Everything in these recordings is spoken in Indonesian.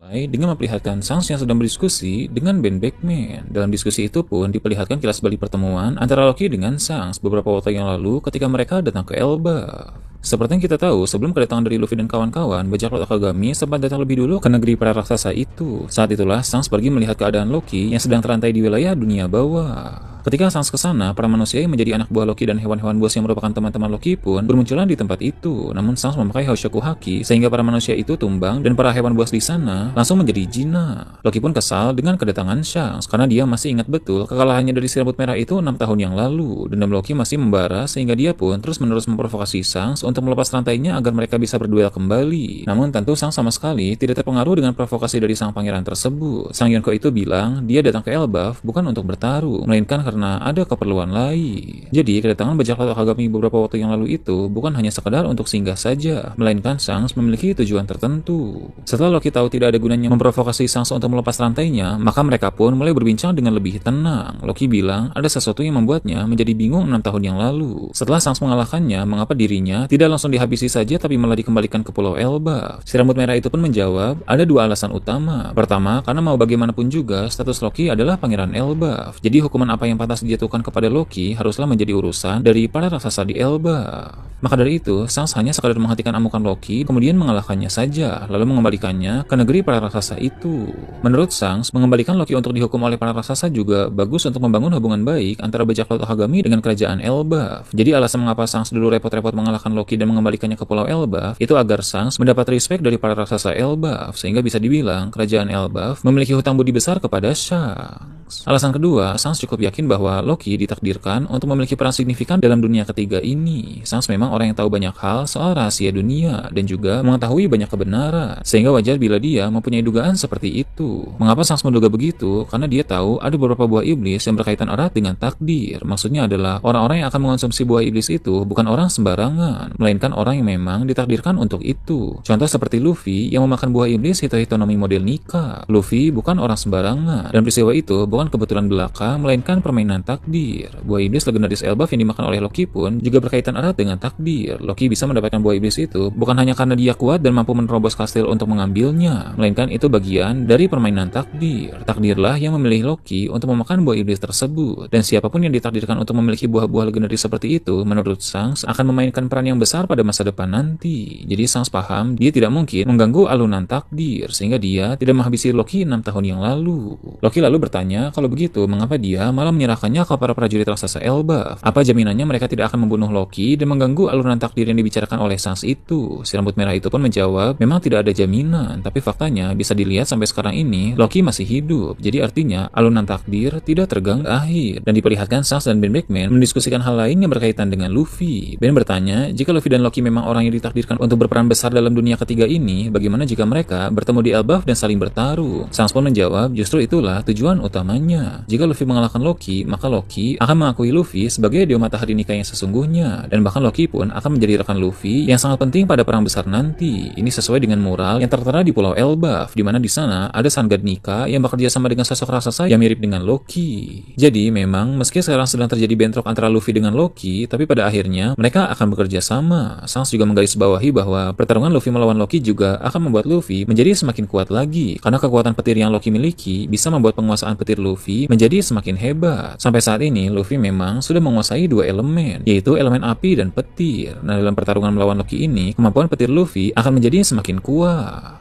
dengan memperlihatkan Sans yang sedang berdiskusi dengan Ben Beckman. Dalam diskusi itu pun diperlihatkan kilas balik pertemuan antara Loki dengan Sans beberapa waktu yang lalu ketika mereka datang ke Elbaf. Seperti yang kita tahu, sebelum kedatangan dari Luffy dan kawan-kawan, bajak laut Akagami sempat datang lebih dulu ke negeri para raksasa itu. Saat itulah Sans pergi melihat keadaan Loki yang sedang terantai di wilayah dunia bawah. Ketika Sans ke sana, para manusia yang menjadi anak buah Loki dan hewan-hewan buas yang merupakan teman-teman Loki pun bermunculan di tempat itu. Namun Sans memakai Hoshoku Haki sehingga para manusia itu tumbang dan para hewan buas di sana langsung menjadi jinak. Loki pun kesal dengan kedatangan Shanks karena dia masih ingat betul kekalahannya dari si rambut merah itu 6 tahun yang lalu. Dendam Loki masih membara sehingga dia pun terus-menerus memprovokasi Shanks untuk melepas rantainya agar mereka bisa berduel kembali. Namun tentu Shanks sama sekali tidak terpengaruh dengan provokasi dari sang pangeran tersebut. Sang Yonko itu bilang dia datang ke Elbaf bukan untuk bertarung, melainkan karena ada keperluan lain. Jadi kedatangan bajak laut Akagami beberapa waktu yang lalu itu bukan hanya sekedar untuk singgah saja, melainkan Shanks memiliki tujuan tertentu. Setelah Loki tahu tidak ada gunanya memprovokasi Shanks untuk melepas rantainya, maka mereka pun mulai berbincang dengan lebih tenang. Loki bilang ada sesuatu yang membuatnya menjadi bingung 6 tahun yang lalu. Setelah Shanks mengalahkannya, mengapa dirinya tidak langsung dihabisi saja tapi malah dikembalikan ke Pulau Elbaf? Si rambut merah itu pun menjawab ada dua alasan utama. Pertama, karena mau bagaimanapun juga status Loki adalah pangeran Elbaf. Jadi hukuman apa yang pantas dijatuhkan kepada Loki haruslah menjadi urusan dari para raksasa di Elbaf. Maka dari itu, Shanks hanya sekadar menghentikan amukan Loki, kemudian mengalahkannya saja, lalu mengembalikannya ke negeri para raksasa itu. Menurut Shanks, mengembalikan Loki untuk dihukum oleh para raksasa juga bagus untuk membangun hubungan baik antara bajak laut Akagami dengan kerajaan Elbaf. Jadi alasan mengapa Shanks dulu repot-repot mengalahkan Loki dan mengembalikannya ke Pulau Elbaf, itu agar Shanks mendapat respect dari para raksasa Elbaf, sehingga bisa dibilang kerajaan Elbaf memiliki hutang budi besar kepada Shanks. Alasan kedua, Shanks cukup yakin bahwa Loki ditakdirkan untuk memiliki peran signifikan dalam dunia ketiga ini. Shanks memang orang yang tahu banyak hal soal rahasia dunia dan juga mengetahui banyak kebenaran, sehingga wajar bila dia mempunyai dugaan seperti itu. Mengapa Shanks menduga begitu? Karena dia tahu ada beberapa buah iblis yang berkaitan erat dengan takdir. Maksudnya adalah orang-orang yang akan mengonsumsi buah iblis itu bukan orang sembarangan, melainkan orang yang memang ditakdirkan untuk itu. Contoh seperti Luffy yang memakan buah iblis Hito-Hitonomi model Nika. Luffy bukan orang sembarangan, dan peristiwa itu bukan kebetulan belaka, melainkan permainan takdir. Buah iblis legendaris Elbaf yang dimakan oleh Loki pun juga berkaitan erat dengan takdir. Loki bisa mendapatkan buah iblis itu bukan hanya karena dia kuat dan mampu menerobos kastil untuk mengambilnya, melainkan itu bagian dari permainan takdir. Takdirlah yang memilih Loki untuk memakan buah iblis tersebut, dan siapapun yang ditakdirkan untuk memiliki buah-buah legendaris seperti itu, menurut Shanks akan memainkan peran yang besar pada masa depan nanti. Jadi Shanks paham dia tidak mungkin mengganggu alunan takdir, sehingga dia tidak menghabisi Loki 6 tahun yang lalu. Loki lalu bertanya kalau begitu mengapa dia malah menyerahkannya ke para prajurit raksasa Elbaf. Apa jaminannya mereka tidak akan membunuh Loki dan mengganggu alunan takdir yang dibicarakan oleh Shanks itu? Si rambut merah itu pun menjawab memang tidak ada jaminan, tapi faktanya bisa dilihat sampai sekarang ini Loki masih hidup. Jadi artinya alunan takdir tidak terganggu akhir. Dan diperlihatkan Shanks dan Ben Beckman mendiskusikan hal lain yang berkaitan dengan Luffy. Ben bertanya jika Luffy dan Loki memang orang yang ditakdirkan untuk berperan besar dalam dunia ketiga ini, bagaimana jika mereka bertemu di Elbaf dan saling bertarung? Shanks pun menjawab justru itulah tujuan utamanya. Jika Luffy mengalahkan Loki, maka Loki akan mengakui Luffy sebagai dewa matahari Nika yang sesungguhnya, dan bahkan Loki pun akan menjadi rekan Luffy yang sangat penting pada perang besar nanti. Ini sesuai dengan moral yang tertera di Pulau Elbaf, di mana di sana ada Sun God Nika yang bekerja sama dengan sosok raksasa yang mirip dengan Loki. Jadi memang meski sekarang sedang terjadi bentrok antara Luffy dengan Loki, tapi pada akhirnya mereka akan bekerja sama. Shanks juga menggarisbawahi bahwa pertarungan Luffy melawan Loki juga akan membuat Luffy menjadi semakin kuat lagi, karena kekuatan petir yang Loki miliki bisa membuat penguasaan petir Luffy menjadi semakin hebat. Sampai saat ini Luffy memang sudah menguasai dua elemen, yaitu elemen api dan petir. Nah, dalam pertarungan melawan Loki ini, kemampuan petir Luffy akan menjadi semakin kuat.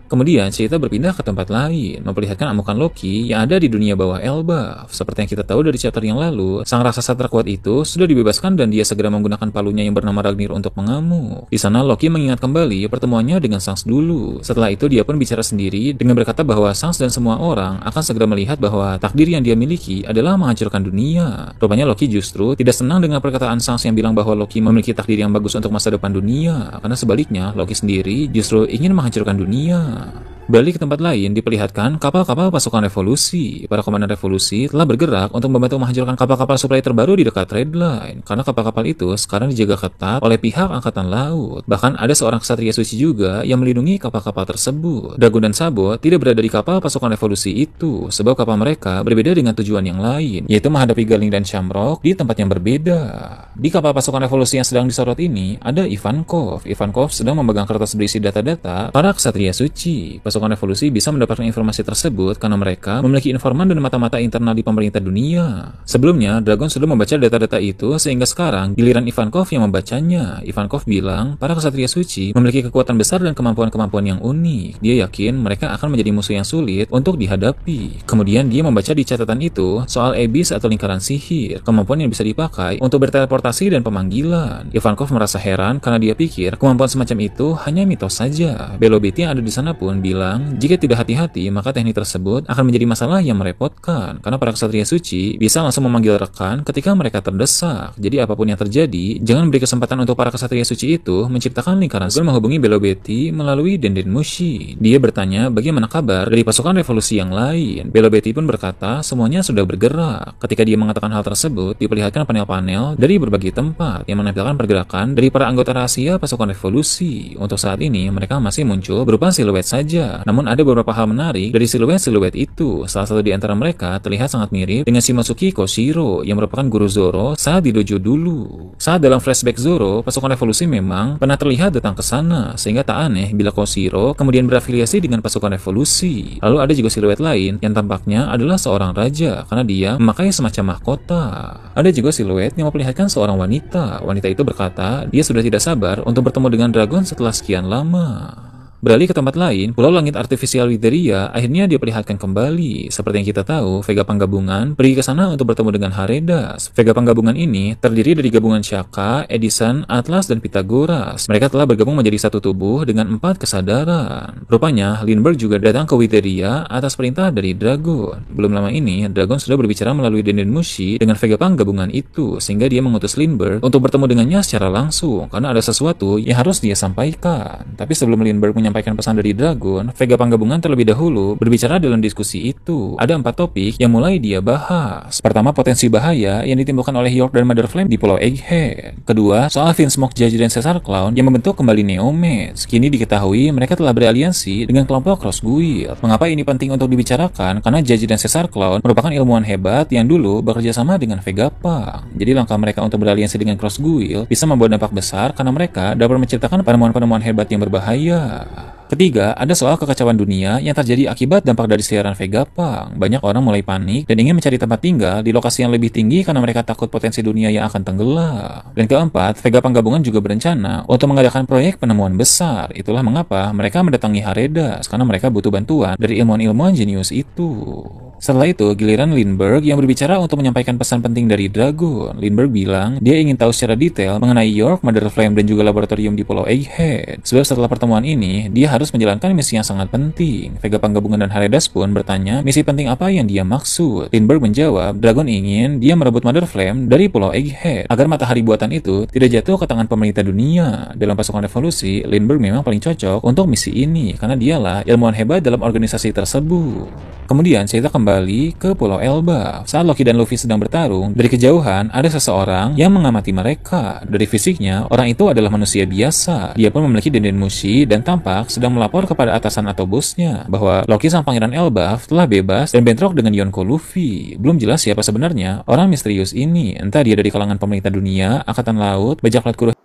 Kemudian cerita berpindah ke tempat lain, memperlihatkan amukan Loki yang ada di dunia bawah Elbaf. Seperti yang kita tahu dari chapter yang lalu, sang raksasa terkuat itu sudah dibebaskan dan dia segera menggunakan palunya yang bernama Ragnir untuk mengamuk. Di sana Loki mengingat kembali pertemuannya dengan Shanks dulu. Setelah itu dia pun bicara sendiri dengan berkata bahwa Shanks dan semua orang akan segera melihat bahwa takdir yang dia miliki adalah menghancurkan dunia. Rupanya Loki justru tidak senang dengan perkataan Shanks yang bilang bahwa Loki memiliki takdir yang bagus untuk masa depan dunia, karena sebaliknya Loki sendiri justru ingin menghancurkan dunia. Balik ke tempat lain, diperlihatkan kapal-kapal pasukan revolusi. Para komandan revolusi telah bergerak untuk membantu menghancurkan kapal-kapal suplai terbaru di dekat Red Line, karena kapal-kapal itu sekarang dijaga ketat oleh pihak Angkatan Laut. Bahkan ada seorang ksatria suci juga yang melindungi kapal-kapal tersebut. Dagon dan Sabo tidak berada di kapal pasukan revolusi itu, sebab kapal mereka berbeda dengan tujuan yang lain, yaitu menghadapi Garling dan Shamrock di tempat yang berbeda. Di kapal pasukan revolusi yang sedang disorot ini, ada Ivankov. Ivankov sedang memegang kertas berisi data-data para ksatria suci. Mushi. Pasukan revolusi bisa mendapatkan informasi tersebut karena mereka memiliki informan dan mata-mata internal di pemerintah dunia. Sebelumnya, Dragon sudah membaca data-data itu sehingga sekarang giliran Ivankov yang membacanya. Ivankov bilang, para kesatria suci memiliki kekuatan besar dan kemampuan-kemampuan yang unik. Dia yakin mereka akan menjadi musuh yang sulit untuk dihadapi. Kemudian dia membaca di catatan itu soal Abyss atau lingkaran sihir, kemampuan yang bisa dipakai untuk berteleportasi dan pemanggilan. Ivankov merasa heran karena dia pikir kemampuan semacam itu hanya mitos saja. Belobeti yang ada di sana pun bilang, jika tidak hati-hati maka teknik tersebut akan menjadi masalah yang merepotkan karena para kesatria suci bisa langsung memanggil rekan ketika mereka terdesak. Jadi apapun yang terjadi, jangan beri kesempatan untuk para kesatria suci itu menciptakan lingkaran. Dragon menghubungi Belobeti melalui Denden Mushi. Dia bertanya bagaimana kabar dari pasukan revolusi yang lain. Belobeti pun berkata semuanya sudah bergerak. Ketika dia mengatakan hal tersebut, diperlihatkan panel-panel dari berbagai tempat yang menampilkan pergerakan dari para anggota rahasia pasukan revolusi. Untuk saat ini mereka masih muncul berupa siluet saja. Namun ada beberapa hal menarik dari siluet-siluet itu. Salah satu di antara mereka terlihat sangat mirip dengan Shimotsuki Koshiro yang merupakan guru Zoro saat di dojo dulu. Saat dalam flashback Zoro, pasukan revolusi memang pernah terlihat datang ke sana, sehingga tak aneh bila Koshiro kemudian berafiliasi dengan pasukan revolusi. Lalu ada juga siluet lain yang tampaknya adalah seorang raja karena dia memakai semacam mahkota. Ada juga siluet yang memperlihatkan seorang wanita. Wanita itu berkata dia sudah tidak sabar untuk bertemu dengan Dragon setelah sekian lama. Beralih ke tempat lain, Pulau Langit Artifisial Wideria akhirnya diperlihatkan kembali. Seperti yang kita tahu, Vega Panggabungan pergi ke sana untuk bertemu dengan Haredas. Vega Panggabungan ini terdiri dari gabungan Shaka, Edison, Atlas, dan Pythagoras. Mereka telah bergabung menjadi satu tubuh dengan 4 kesadaran. Rupanya, Lindbergh juga datang ke Wideria atas perintah dari Dragon. Belum lama ini, Dragon sudah berbicara melalui Denden Mushi dengan Vega Panggabungan itu, sehingga dia mengutus Lindbergh untuk bertemu dengannya secara langsung, karena ada sesuatu yang harus dia sampaikan. Tapi sebelum Lindbergh menyampaikan pesan dari Dragon, Vega Panggabungan terlebih dahulu berbicara dalam diskusi itu. Ada 4 topik yang mulai dia bahas. Pertama, potensi bahaya yang ditimbulkan oleh York dan Mother Flame di Pulau Egghead. Kedua, soal Vinsmoke, Judge, dan Caesar Clown yang membentuk kembali Neomets. Kini diketahui mereka telah beraliansi dengan kelompok Cross Guild. Mengapa ini penting untuk dibicarakan? Karena Judge dan Caesar Clown merupakan ilmuwan hebat yang dulu bekerja sama dengan Vegapunk. Jadi langkah mereka untuk beraliansi dengan Cross Guild bisa membawa dampak besar karena mereka dapat menciptakan penemuan-penemuan hebat yang berbahaya. Ketiga, ada soal kekacauan dunia yang terjadi akibat dampak dari siaran Vegapunk. Banyak orang mulai panik dan ingin mencari tempat tinggal di lokasi yang lebih tinggi karena mereka takut potensi dunia yang akan tenggelam. Dan keempat, Vegapunk Gabungan juga berencana untuk mengadakan proyek penemuan besar. Itulah mengapa mereka mendatangi Haredas, karena mereka butuh bantuan dari ilmuwan-ilmuwan jenius itu. Setelah itu, giliran Lindbergh yang berbicara untuk menyampaikan pesan penting dari Dragon. Lindbergh bilang dia ingin tahu secara detail mengenai York, Mother Flame, dan juga laboratorium di Pulau Egghead. Sebab setelah pertemuan ini, dia harus menjalankan misi yang sangat penting. Vegapunk Gabungan dan Haredas pun bertanya misi penting apa yang dia maksud. Lindbergh menjawab, Dragon ingin dia merebut Mother Flame dari Pulau Egghead agar matahari buatan itu tidak jatuh ke tangan pemerintah dunia. Dalam pasukan revolusi, Lindbergh memang paling cocok untuk misi ini karena dialah ilmuwan hebat dalam organisasi tersebut. Kemudian cerita kembali ke Pulau Elbaf. Saat Loki dan Luffy sedang bertarung, dari kejauhan ada seseorang yang mengamati mereka. Dari fisiknya, orang itu adalah manusia biasa. Dia pun memiliki Denden Mushi dan tampak sedang melapor kepada atasan atau bosnya bahwa Loki sang pangeran Elbaf telah bebas dan bentrok dengan Yonko Luffy. Belum jelas siapa sebenarnya orang misterius ini. Entah dia dari kalangan pemerintah dunia, angkatan laut, bajak laut kuruh